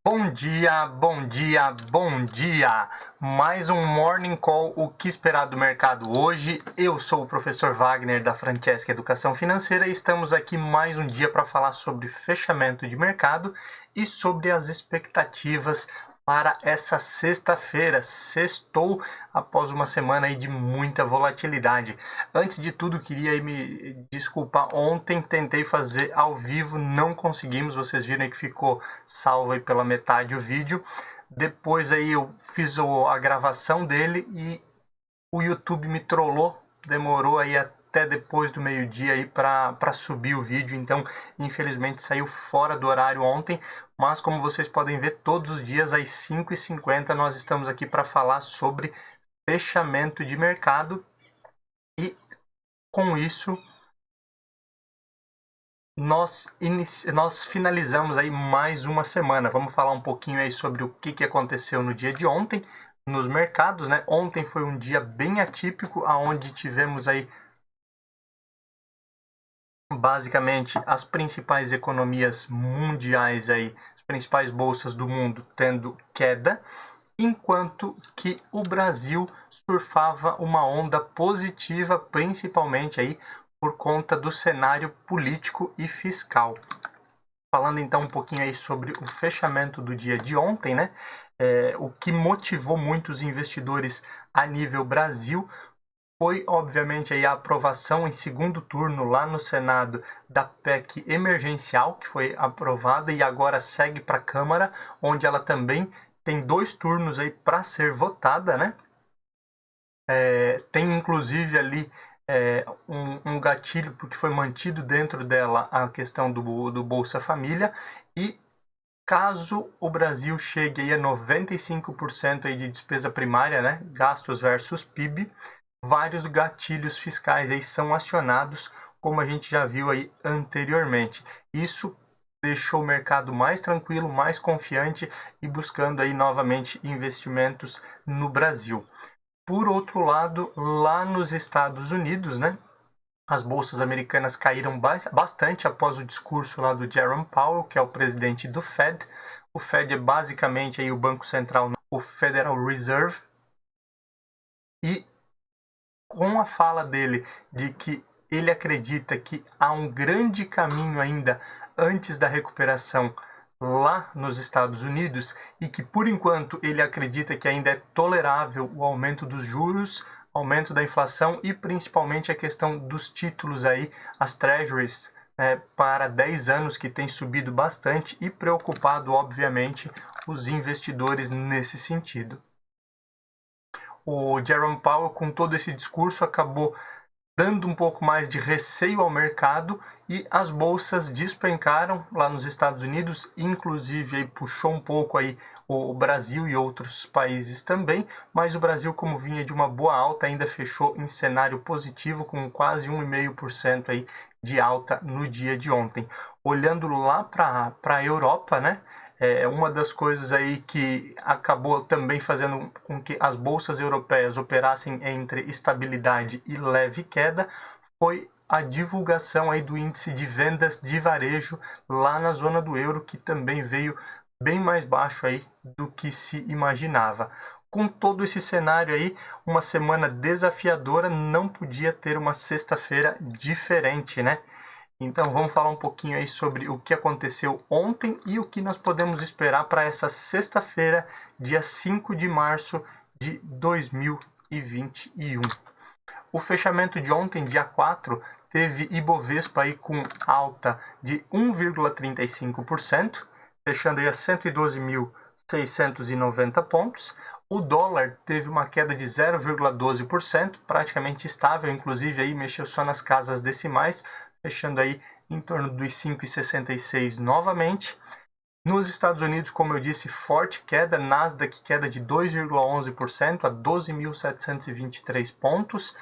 Bom dia, bom dia, bom dia! Mais um Morning Call, o que esperar do mercado hoje? Eu sou o professor Wagner da Francesca Educação Financeira e estamos aqui mais um dia para falar sobre fechamento de mercado e sobre as expectativas para essa sexta-feira. Sextou após uma semana aí de muita volatilidade. Antes de tudo, queria aí me desculpar. Ontem tentei fazer ao vivo, não conseguimos. Vocês viram aí que ficou salvo aí pela metade o vídeo. Depois aí eu fiz a gravação dele e o YouTube me trollou. Demorou aí até depois do meio-dia aí para subir o vídeo, então infelizmente saiu fora do horário ontem, mas como vocês podem ver, todos os dias às 5h50 nós estamos aqui para falar sobre fechamento de mercado e com isso nós finalizamos aí mais uma semana. Vamos falar um pouquinho aí sobre o que aconteceu no dia de ontem nos mercados, né? Ontem foi um dia bem atípico, aonde tivemos aí basicamente as principais economias mundiais aí, as principais bolsas do mundo tendo queda, enquanto que o Brasil surfava uma onda positiva, principalmente aí por conta do cenário político e fiscal. Falando então um pouquinho aí sobre o fechamento do dia de ontem, né? O que motivou muitos investidores a nível Brasil foi, obviamente, aí a aprovação em segundo turno lá no Senado da PEC emergencial, que foi aprovada e agora segue para a Câmara, onde ela também tem 2 turnos aí para ser votada, né? Tem inclusive ali um gatilho, porque foi mantido dentro dela a questão do Bolsa Família, e caso o Brasil chegue aí a 95% aí de despesa primária, né, gastos versus PIB, vários gatilhos fiscais aí são acionados, como a gente já viu aí anteriormente. Isso deixou o mercado mais tranquilo, mais confiante e buscando aí novamente investimentos no Brasil. Por outro lado, lá nos Estados Unidos, né, as bolsas americanas caíram bastante após o discurso lá do Jerome Powell, que é o presidente do Fed. O Fed é basicamente aí o Banco Central, o Federal Reserve. E com a fala dele de que ele acredita que há um grande caminho ainda antes da recuperação lá nos Estados Unidos e que por enquanto ele acredita que ainda é tolerável o aumento dos juros, aumento da inflação e principalmente a questão dos títulos aí, as treasuries, para 10 anos, que tem subido bastante e preocupado obviamente os investidores nesse sentido. O Jerome Powell, com todo esse discurso, acabou dando um pouco mais de receio ao mercado e as bolsas despencaram lá nos Estados Unidos, inclusive aí puxou um pouco aí o Brasil e outros países também, mas o Brasil, como vinha de uma boa alta, ainda fechou em cenário positivo com quase 1,5% aí de alta no dia de ontem. Olhando lá para a Europa, né? Uma das coisas aí que acabou também fazendo com que as bolsas europeias operassem entre estabilidade e leve queda foi a divulgação aí do índice de vendas de varejo lá na zona do euro, que também veio bem mais baixo aí do que se imaginava. Com todo esse cenário aí, uma semana desafiadora, não podia ter uma sexta-feira diferente, né? Então vamos falar um pouquinho aí sobre o que aconteceu ontem e o que nós podemos esperar para essa sexta-feira, dia 5 de março de 2021. O fechamento de ontem, dia 4, teve Ibovespa aí com alta de 1,35%, fechando aí a 112.690 pontos. O dólar teve uma queda de 0,12%, praticamente estável, inclusive aí mexeu só nas casas decimais, fechando aí em torno dos 5,66 novamente. Nos Estados Unidos, como eu disse, forte queda, Nasdaq queda de 2,11% a 12.723 pontos.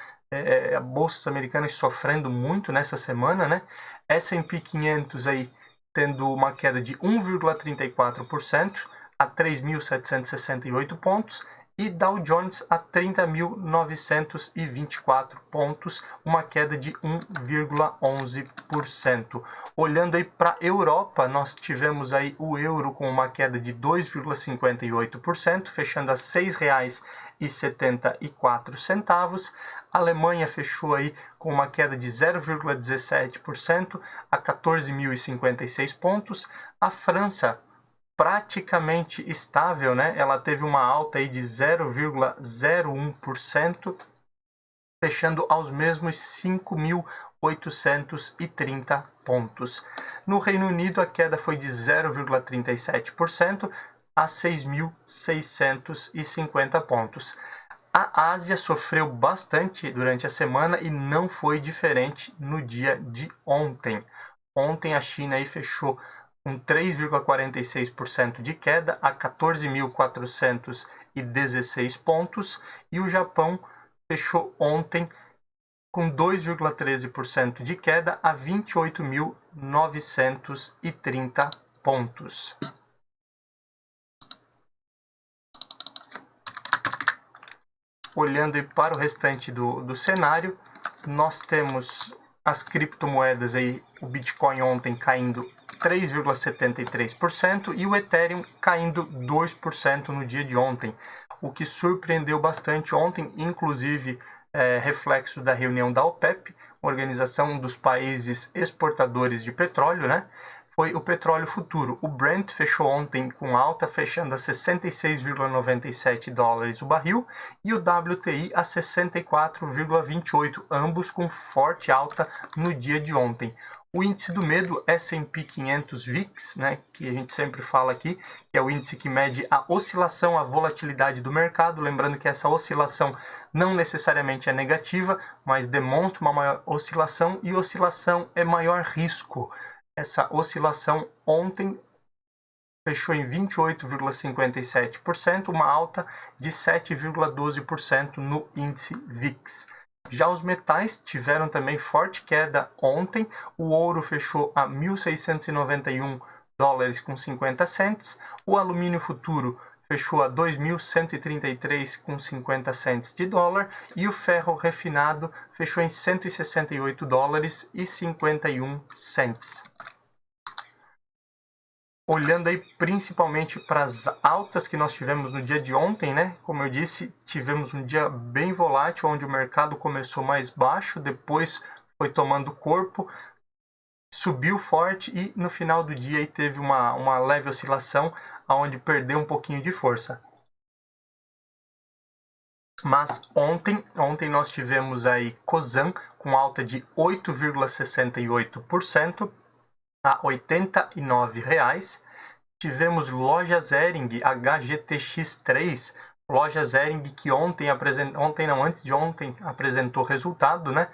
A bolsas americanas sofrendo muito nessa semana, né? S&P 500 aí tendo uma queda de 1,34% a 3.768 pontos e Dow Jones a 30.924 pontos, uma queda de 1,11%. Olhando aí para a Europa, nós tivemos aí o euro com uma queda de 2,58%, fechando a R$ 6,74. A Alemanha fechou aí com uma queda de 0,17% a 14.056 pontos. A França praticamente estável, né? Ela teve uma alta aí de 0,01%, fechando aos mesmos 5.830 pontos. No Reino Unido, a queda foi de 0,37% a 6.650 pontos. A Ásia sofreu bastante durante a semana e não foi diferente no dia de ontem. Ontem a China aí fechou com 3,46% de queda a 14.416 pontos e o Japão fechou ontem com 2,13% de queda a 28.930 pontos. Olhando para o restante do cenário, nós temos as criptomoedas aí, o Bitcoin ontem caindo 3,73% e o Ethereum caindo 2% no dia de ontem, o que surpreendeu bastante ontem, inclusive reflexo da reunião da OPEP, Organização dos Países Exportadores de Petróleo, né? Foi o petróleo futuro. O Brent fechou ontem com alta, fechando a 66,97 dólares o barril, e o WTI a 64,28, ambos com forte alta no dia de ontem. O índice do medo S&P 500 VIX, né, que a gente sempre fala aqui, que é o índice que mede a oscilação, a volatilidade do mercado, lembrando que essa oscilação não necessariamente é negativa, mas demonstra uma maior oscilação, e oscilação é maior risco. Essa oscilação ontem fechou em 28,57%, uma alta de 7,12% no índice VIX. Já os metais tiveram também forte queda ontem. O ouro fechou a 1.691 dólares com 50 cents. O alumínio futuro fechou a 2.133 com 50 cents de dólar e o ferro refinado fechou em 168 dólares e 51 cents. Olhando aí principalmente para as altas que nós tivemos no dia de ontem, né? Como eu disse, tivemos um dia bem volátil, onde o mercado começou mais baixo, depois foi tomando corpo, subiu forte e no final do dia aí teve uma leve oscilação, onde perdeu um pouquinho de força. Mas ontem nós tivemos aí Cosan com alta de 8,68%. a R$ 89,00. Tivemos Lojas Hering HGTX3, Lojas Hering que antes de ontem apresentou resultado, né?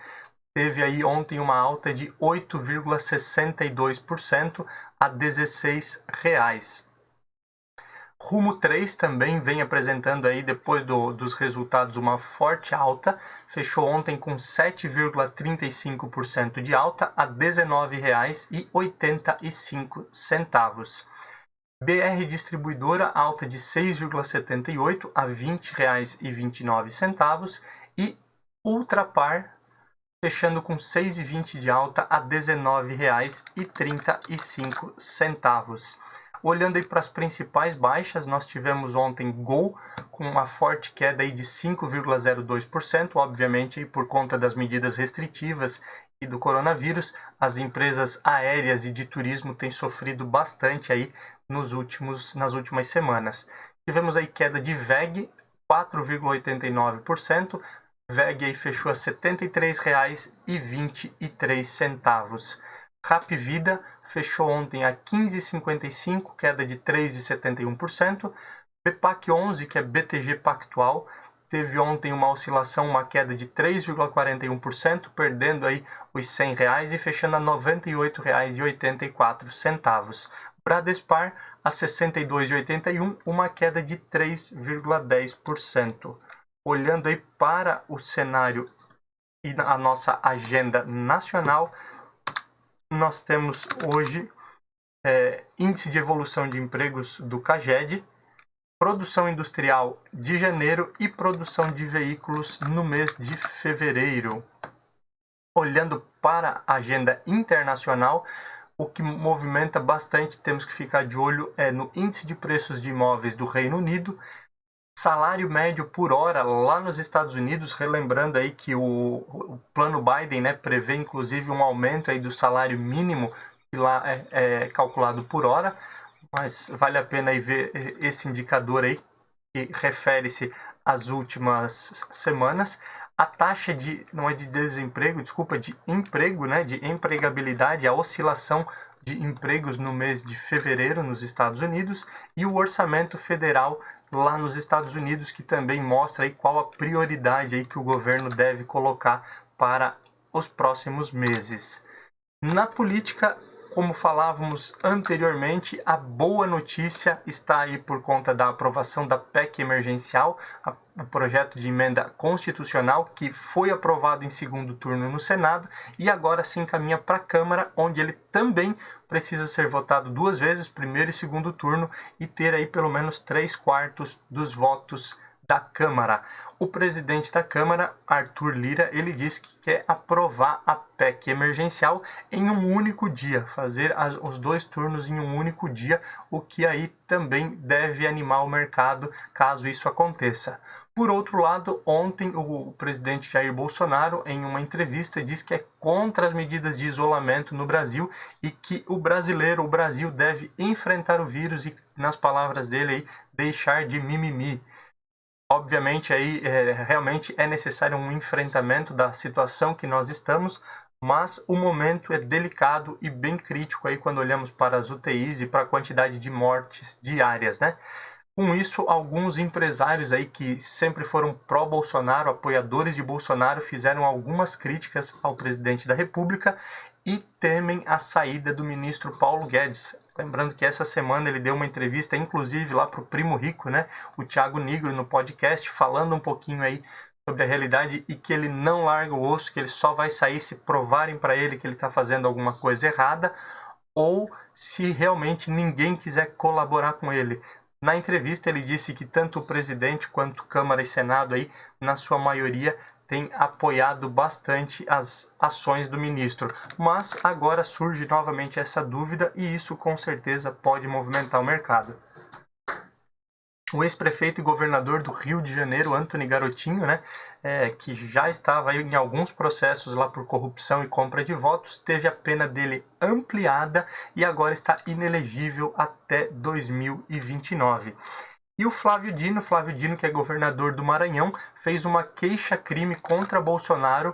Teve aí ontem uma alta de 8,62% a R$ 16,00. Rumo 3 também vem apresentando aí, depois dos resultados, uma forte alta. Fechou ontem com 7,35% de alta a R$ 19,85. BR Distribuidora, alta de 6,78% a R$ 20,29. E Ultrapar, fechando com 6,20% de alta a R$ 19,35. Olhando aí para as principais baixas, nós tivemos ontem Gol com uma forte queda aí de 5,02%, obviamente aí por conta das medidas restritivas e do coronavírus. As empresas aéreas e de turismo têm sofrido bastante aí nas últimas semanas. Tivemos aí queda de VEG, 4,89%. VEG aí fechou a R$ 73,23. Hapvida fechou ontem a 15,55, queda de 3,71%. BPAC 11, que é BTG Pactual, teve ontem uma oscilação, uma queda de 3,41%, perdendo aí os R$ 100 e fechando a R$ 98,84. Bradespar a 62,81, uma queda de 3,10%. Olhando aí para o cenário e a nossa agenda nacional, nós temos hoje índice de evolução de empregos do CAGED, produção industrial de janeiro e produção de veículos no mês de fevereiro. Olhando para a agenda internacional, o que movimenta bastante, temos que ficar de olho, é no índice de preços de imóveis do Reino Unido, salário médio por hora lá nos Estados Unidos, relembrando aí que o plano Biden, né, prevê inclusive um aumento aí do salário mínimo, que lá é calculado por hora, mas vale a pena aí ver esse indicador aí, que refere-se às últimas semanas. A taxa não é de desemprego, desculpa, de emprego, né, de empregabilidade, a oscilação de empregos no mês de fevereiro nos Estados Unidos, e o orçamento federal lá nos Estados Unidos, que também mostra aí qual a prioridade aí que o governo deve colocar para os próximos meses. Na política, como falávamos anteriormente, a boa notícia está aí por conta da aprovação da PEC emergencial, o projeto de emenda constitucional, que foi aprovado em segundo turno no Senado e agora se encaminha para a Câmara, onde ele também precisa ser votado 2 vezes, primeiro e segundo turno, e ter aí pelo menos 3/4 dos votos da Câmara. O presidente da Câmara, Arthur Lira, ele disse que quer aprovar a PEC emergencial em um único dia, fazer os 2 turnos em um único dia, o que aí também deve animar o mercado caso isso aconteça. Por outro lado, ontem o presidente Jair Bolsonaro, em uma entrevista, disse que é contra as medidas de isolamento no Brasil e que o Brasil deve enfrentar o vírus e, nas palavras dele, aí, deixar de mimimi. Obviamente, aí realmente é necessário um enfrentamento da situação que nós estamos, mas o momento é delicado e bem crítico aí quando olhamos para as UTIs e para a quantidade de mortes diárias, né? Com isso, alguns empresários aí que sempre foram pró-Bolsonaro, apoiadores de Bolsonaro, fizeram algumas críticas ao presidente da República e temem a saída do ministro Paulo Guedes. Lembrando que essa semana ele deu uma entrevista, inclusive, lá para o Primo Rico, né, o Thiago Nigro, no podcast, falando um pouquinho aí sobre a realidade e que ele não larga o osso, que ele só vai sair se provarem para ele que ele está fazendo alguma coisa errada ou se realmente ninguém quiser colaborar com ele. Na entrevista ele disse que tanto o presidente quanto Câmara e Senado aí, na sua maioria, tem apoiado bastante as ações do ministro. Mas agora surge novamente essa dúvida e isso com certeza pode movimentar o mercado. O ex-prefeito e governador do Rio de Janeiro, Antony Garotinho, né, que já estava aí em alguns processos lá por corrupção e compra de votos, teve a pena dele ampliada e agora está inelegível até 2029. E o Flávio Dino, que é governador do Maranhão, fez uma queixa-crime contra Bolsonaro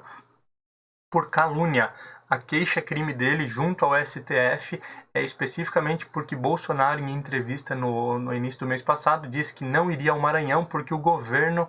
por calúnia. A queixa-crime dele junto ao STF é especificamente porque Bolsonaro, em entrevista no início do mês passado, disse que não iria ao Maranhão porque o governo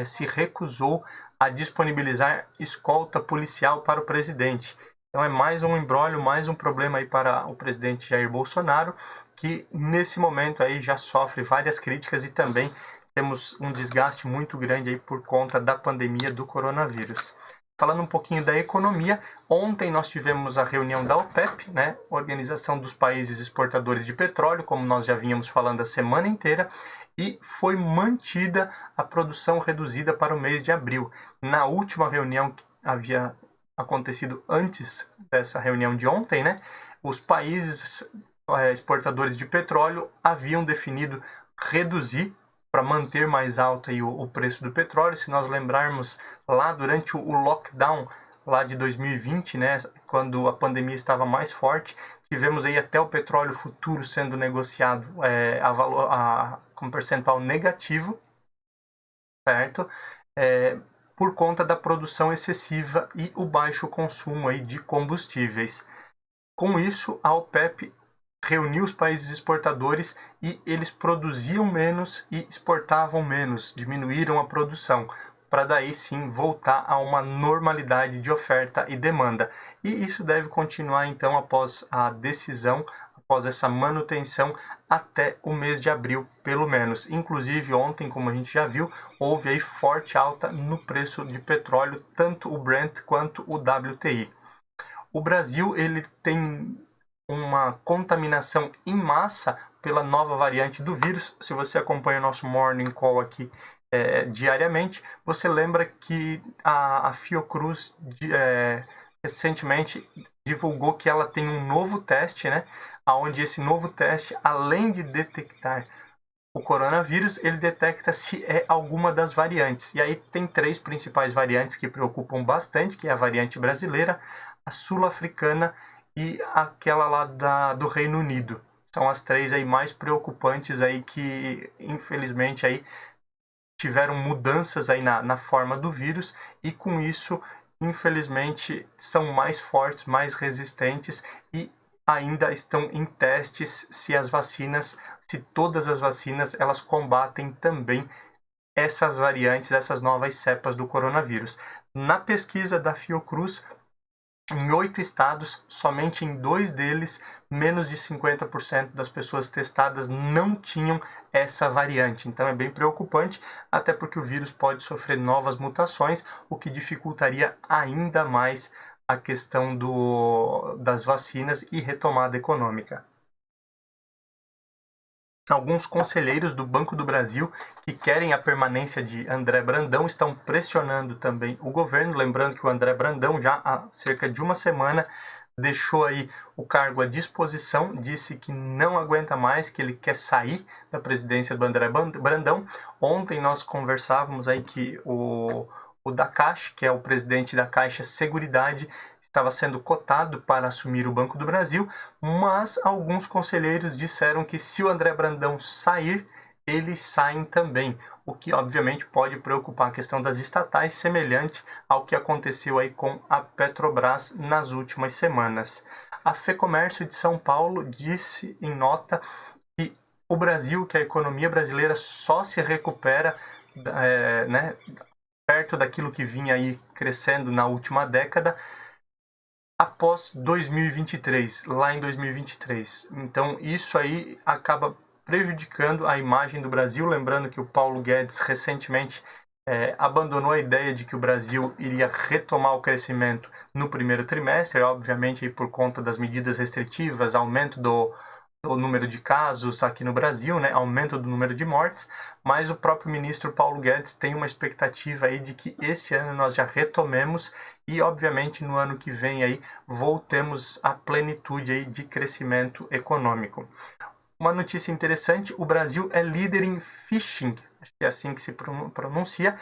se recusou a disponibilizar escolta policial para o presidente. Então é mais um imbróglio, mais um problema aí para o presidente Jair Bolsonaro, que nesse momento aí já sofre várias críticas e também temos um desgaste muito grande aí por conta da pandemia do coronavírus. Falando um pouquinho da economia, ontem nós tivemos a reunião da OPEP, né, Organização dos Países Exportadores de Petróleo, como nós já vínhamos falando a semana inteira, e foi mantida a produção reduzida para o mês de abril. Na última reunião que havia acontecido antes dessa reunião de ontem, né, os países exportadores de petróleo haviam definido reduzir para manter mais alto aí o preço do petróleo. Se nós lembrarmos lá durante o lockdown lá de 2020, né, quando a pandemia estava mais forte, tivemos aí até o petróleo futuro sendo negociado com percentual negativo, certo? Por conta da produção excessiva e o baixo consumo aí de combustíveis. Com isso, a OPEP reuniu os países exportadores e eles produziam menos e exportavam menos, diminuíram a produção, para daí sim voltar a uma normalidade de oferta e demanda. E isso deve continuar então após a decisão, após essa manutenção até o mês de abril, pelo menos. Inclusive ontem, como a gente já viu, houve aí forte alta no preço de petróleo, tanto o Brent quanto o WTI. O Brasil ele tem uma contaminação em massa pela nova variante do vírus. Se você acompanha o nosso Morning Call aqui diariamente, você lembra que a Fiocruz recentemente divulgou que ela tem um novo teste, né? Onde esse novo teste, além de detectar o coronavírus, ele detecta se é alguma das variantes. E aí tem 3 principais variantes que preocupam bastante, que é a variante brasileira, a sul-africana e aquela lá do Reino Unido. São as 3 aí mais preocupantes aí que, infelizmente, aí tiveram mudanças aí na forma do vírus e com isso, infelizmente, são mais fortes, mais resistentes e ainda estão em testes se todas as vacinas elas combatem também essas variantes, essas novas cepas do coronavírus. Na pesquisa da Fiocruz, em 8 estados, somente em 2 deles, menos de 50% das pessoas testadas não tinham essa variante. Então é bem preocupante, até porque o vírus pode sofrer novas mutações, o que dificultaria ainda mais a questão das vacinas e retomada econômica. Alguns conselheiros do Banco do Brasil que querem a permanência de André Brandão estão pressionando também o governo, lembrando que o André Brandão já há cerca de uma semana deixou aí o cargo à disposição, disse que não aguenta mais, que ele quer sair da presidência do André Brandão. Ontem nós conversávamos aí que o da Caixa, que é o presidente da Caixa Seguridade, estava sendo cotado para assumir o Banco do Brasil, mas alguns conselheiros disseram que se o André Brandão sair, eles saem também, o que obviamente pode preocupar a questão das estatais, semelhante ao que aconteceu aí com a Petrobras nas últimas semanas. A FEComércio de São Paulo disse em nota que o Brasil, que a economia brasileira só se recupera perto daquilo que vinha aí crescendo na última década, após 2023, lá em 2023. Então, isso aí acaba prejudicando a imagem do Brasil. Lembrando que o Paulo Guedes recentemente abandonou a ideia de que o Brasil iria retomar o crescimento no primeiro trimestre, obviamente aí por conta das medidas restritivas, aumento do número de casos aqui no Brasil, né, aumento do número de mortes, mas o próprio ministro Paulo Guedes tem uma expectativa aí de que esse ano nós já retomemos e, obviamente, no ano que vem aí voltemos à plenitude aí de crescimento econômico. Uma notícia interessante, o Brasil é líder em phishing, acho que é assim que se pronuncia.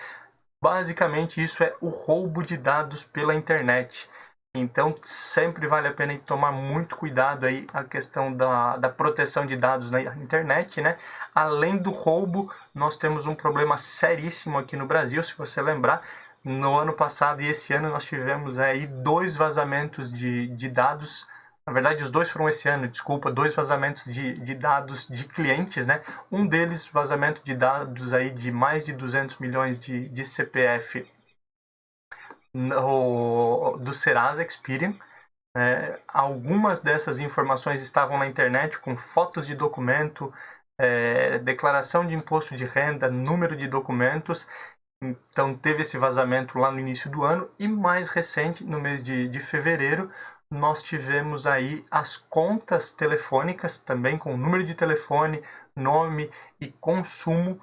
Basicamente, isso é o roubo de dados pela internet. Então, sempre vale a pena tomar muito cuidado aí a questão da proteção de dados na internet, né? Além do roubo, nós temos um problema seríssimo aqui no Brasil, se você lembrar. No ano passado e esse ano nós tivemos aí 2 vazamentos de dados. Na verdade, os 2 foram esse ano, desculpa, 2 vazamentos de dados de clientes, né? Um deles, vazamento de dados aí de mais de 200 milhões de CPF do Serasa Experian. Algumas dessas informações estavam na internet com fotos de documento, declaração de imposto de renda, número de documentos. Então teve esse vazamento lá no início do ano e mais recente, no mês de fevereiro, nós tivemos aí as contas telefônicas também com número de telefone, nome e consumo,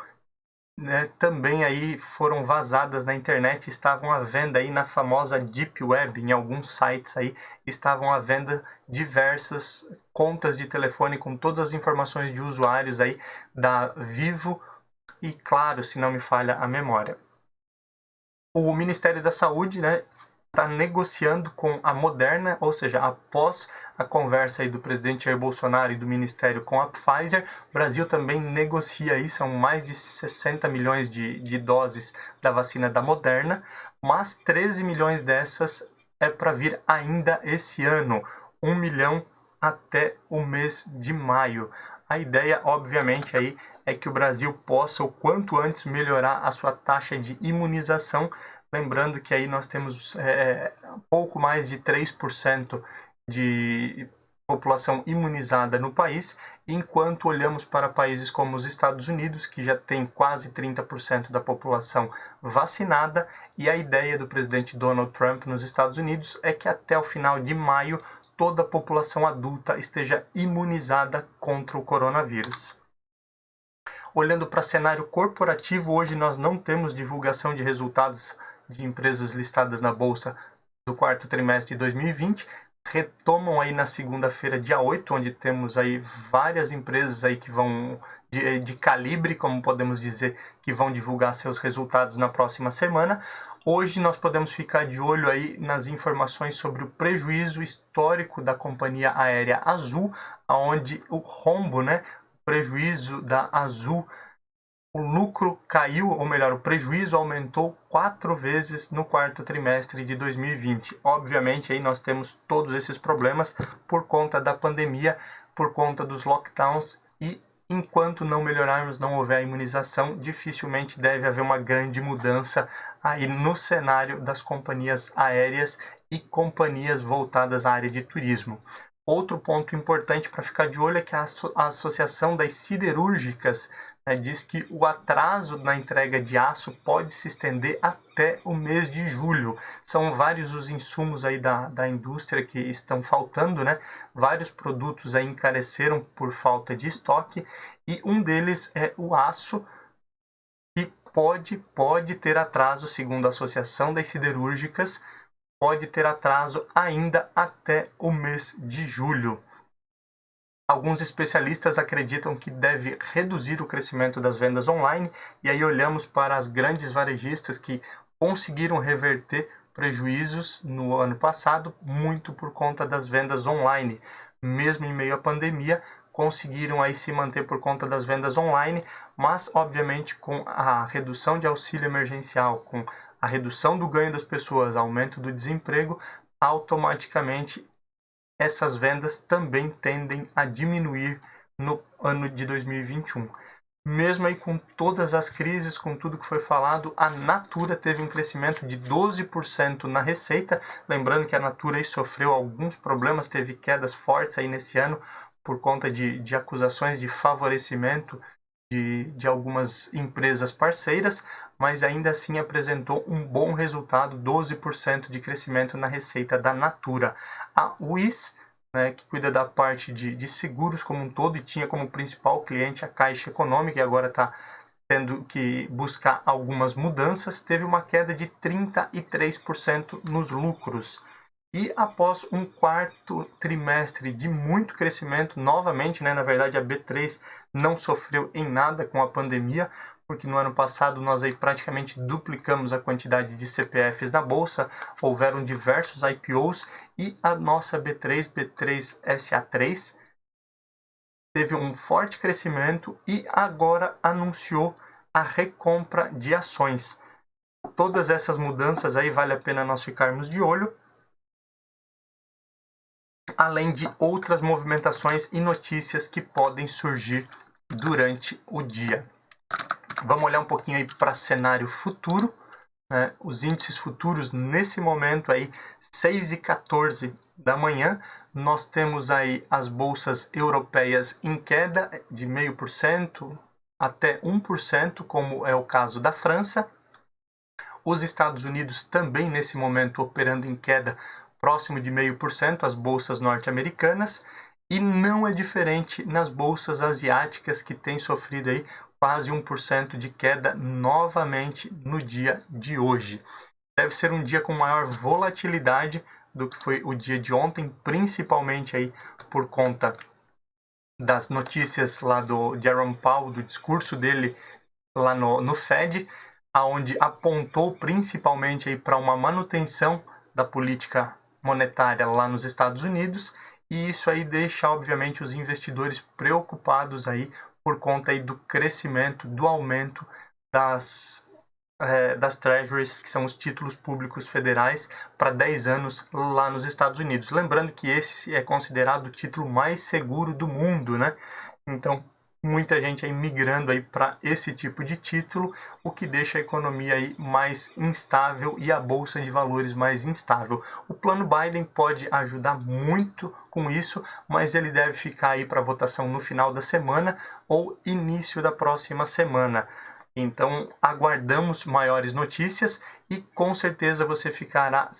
né, também aí foram vazadas na internet, estavam à venda aí na famosa Deep Web, em alguns sites aí estavam à venda diversas contas de telefone com todas as informações de usuários aí da Vivo e Claro, se não me falha a memória. O Ministério da Saúde, né, está negociando com a Moderna, ou seja, após a conversa aí do presidente Jair Bolsonaro e do Ministério com a Pfizer, o Brasil também negocia aí, são mais de 60 milhões de doses da vacina da Moderna, mas 13 milhões dessas é para vir ainda esse ano, 1 milhão até o mês de maio. A ideia, obviamente, aí é que o Brasil possa, o quanto antes, melhorar a sua taxa de imunização. Lembrando que aí nós temos pouco mais de 3% de população imunizada no país, enquanto olhamos para países como os Estados Unidos, que já tem quase 30% da população vacinada, e a ideia do presidente Donald Trump nos Estados Unidos é que até o final de maio toda a população adulta esteja imunizada contra o coronavírus. Olhando para cenário corporativo, hoje nós não temos divulgação de resultados de empresas listadas na Bolsa do quarto trimestre de 2020, retomam aí na segunda-feira, dia 8, onde temos aí várias empresas aí que vão de calibre, como podemos dizer, que vão divulgar seus resultados na próxima semana. Hoje nós podemos ficar de olho aí nas informações sobre o prejuízo histórico da companhia aérea Azul, onde o rombo, o prejuízo da Azul, o lucro caiu, ou melhor, o prejuízo aumentou 4 vezes no quarto trimestre de 2020. Obviamente, aí nós temos todos esses problemas por conta da pandemia, por conta dos lockdowns, e enquanto não melhorarmos, não houver a imunização, dificilmente deve haver uma grande mudança aí no cenário das companhias aéreas e companhias voltadas à área de turismo. Outro ponto importante para ficar de olho é que a Associação das Siderúrgicas diz que o atraso na entrega de aço pode se estender até o mês de julho. São vários os insumos aí da indústria que estão faltando, Vários produtos aí encareceram por falta de estoque, e um deles é o aço, que pode ter atraso, segundo a Associação das Siderúrgicas, pode ter atraso ainda até o mês de julho. Alguns especialistas acreditam que deve reduzir o crescimento das vendas online, e aí olhamos para as grandes varejistas que conseguiram reverter prejuízos no ano passado, muito por conta das vendas online. Mesmo em meio à pandemia, conseguiram aí se manter por conta das vendas online, mas obviamente com a redução de auxílio emergencial, com a redução do ganho das pessoas, aumento do desemprego, automaticamente essas vendas também tendem a diminuir no ano de 2021. Mesmo aí com todas as crises, com tudo que foi falado, a Natura teve um crescimento de 12% na receita. Lembrando que a Natura aí sofreu alguns problemas, teve quedas fortes aí nesse ano por conta de acusações de favorecimento de algumas empresas parceiras, mas ainda assim apresentou um bom resultado, 12% de crescimento na receita da Natura. A Wiz, que cuida da parte de seguros como um todo e tinha como principal cliente a Caixa Econômica, e agora está tendo que buscar algumas mudanças, teve uma queda de 33% nos lucros. E após um quarto trimestre de muito crescimento, novamente, na verdade a B3 não sofreu em nada com a pandemia, porque no ano passado nós aí praticamente duplicamos a quantidade de CPFs na bolsa, houveram diversos IPOs, e a nossa B3SA3 teve um forte crescimento e agora anunciou a recompra de ações. Todas essas mudanças aí vale a pena nós ficarmos de olho, além de outras movimentações e notícias que podem surgir durante o dia. Vamos olhar um pouquinho aí para cenário futuro. Os índices futuros nesse momento aí, 6h14 da manhã, nós temos aí as bolsas europeias em queda de 0,5% até 1%, como é o caso da França. Os Estados Unidos também nesse momento operando em queda próximo de 0,5%, as bolsas norte-americanas, e não é diferente nas bolsas asiáticas, que têm sofrido aí quase 1% de queda novamente no dia de hoje. Deve ser um dia com maior volatilidade do que foi o dia de ontem, principalmente aí por conta das notícias lá do Jerome Powell, do discurso dele lá no Fed, aonde apontou principalmente para uma manutenção da política monetária lá nos Estados Unidos, e isso aí deixa obviamente os investidores preocupados aí por conta aí do crescimento, do aumento das Treasuries, que são os títulos públicos federais para 10 anos lá nos Estados Unidos. Lembrando que esse é considerado o título mais seguro do mundo, Então, muita gente aí migrando aí para esse tipo de título, o que deixa a economia aí mais instável e a bolsa de valores mais instável. O plano Biden pode ajudar muito com isso, mas ele deve ficar aí para votação no final da semana ou início da próxima semana. Então, aguardamos maiores notícias e com certeza você ficará